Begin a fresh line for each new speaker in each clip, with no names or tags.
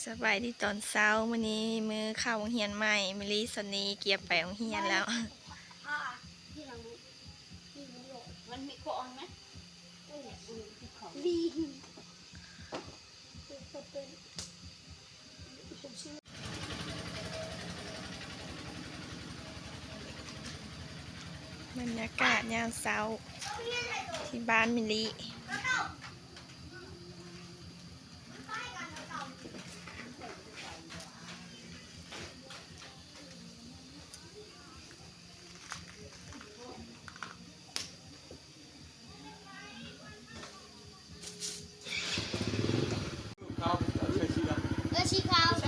สบายดีตอนเช้ามื้อนี้มือเข้าโรงเรียนใหม่มิลีสนีเกียบไปโรงเรียนแล้ว
มันมีโคอนไหมดี
บรรยากาศยามเช้าที่บ้านมิลี
ชีขาวไป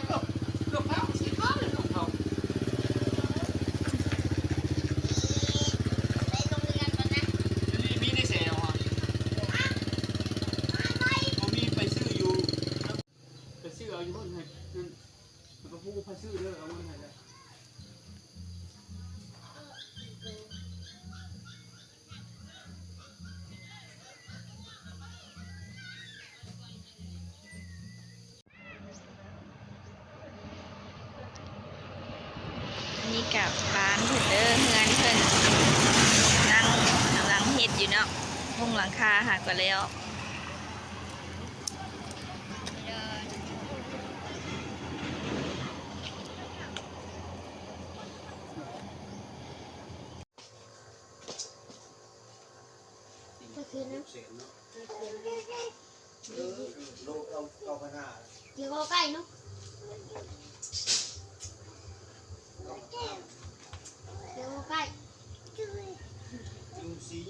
โรงเรียนกันนะ
มีในเซลอ่ะผมมีไปซื้ออยู่ไปซื้อเอาอยู่บนไหนนั่นแล้วก็พูดไปซื้อเด้อเอาบนไหนได้
อันนี้กับบ้านเพิ่นเด้อเฮือนเพิ่นนั่งกำลังเฮ็ดอยู่เนาะมุงหลังคาหักไปแล้ว
ลูกเอาไปหน้า
เดี๋ยวก็ใกล้เนาะเดี๋ยวก็ใกล้
ลุงสี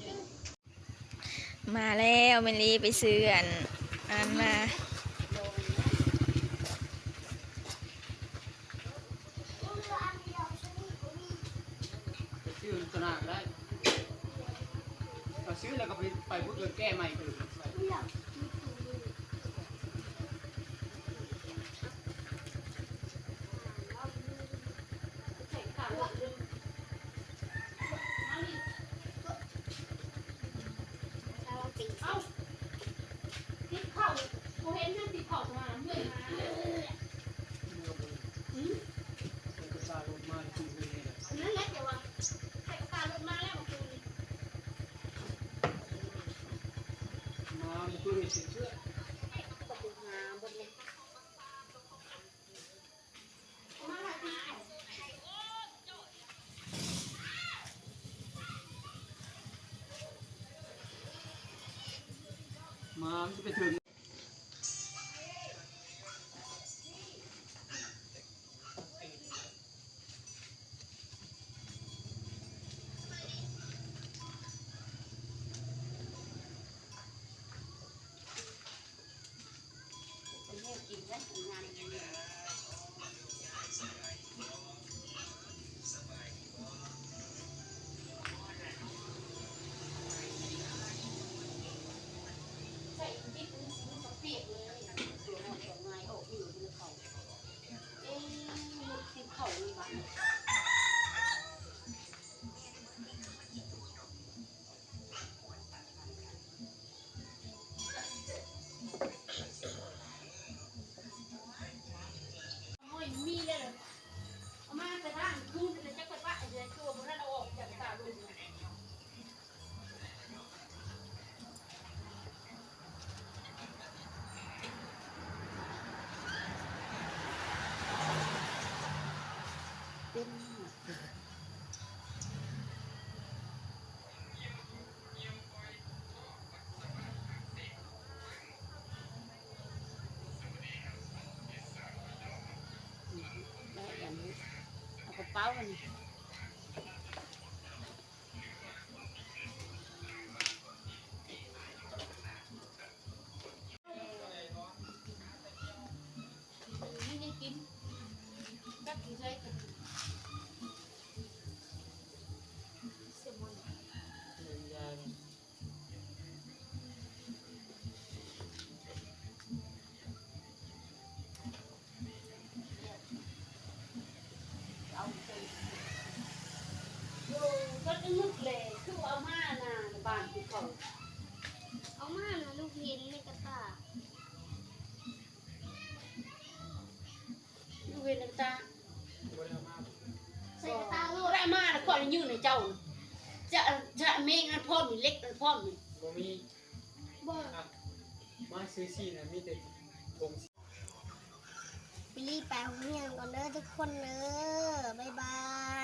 มาแล้วมิลีไปซื้ออันมา
ไปซื้อตลาดได้ไปซื้อแล้วก็ไปพูดเงินแก้ใหม่ไปมาคุยเชื่อมาจะไปถึง
กระเป๋ามันนี่กินแป๊บใช้กันเสียมันเอา ตา
บ่ได้เอามา
ใส่กระตาโลได้มาแล้วก่อนยืนในเจ้าจะเมงอันพ่อมีเล็กอันพ่อมี
บ่มี
บ่
มาซื้อซี่น่ะมีแต่ผง
บิลลี่ไปโรงเรียนก่อนเด้อทุกคนเด้อบ๊ายบาย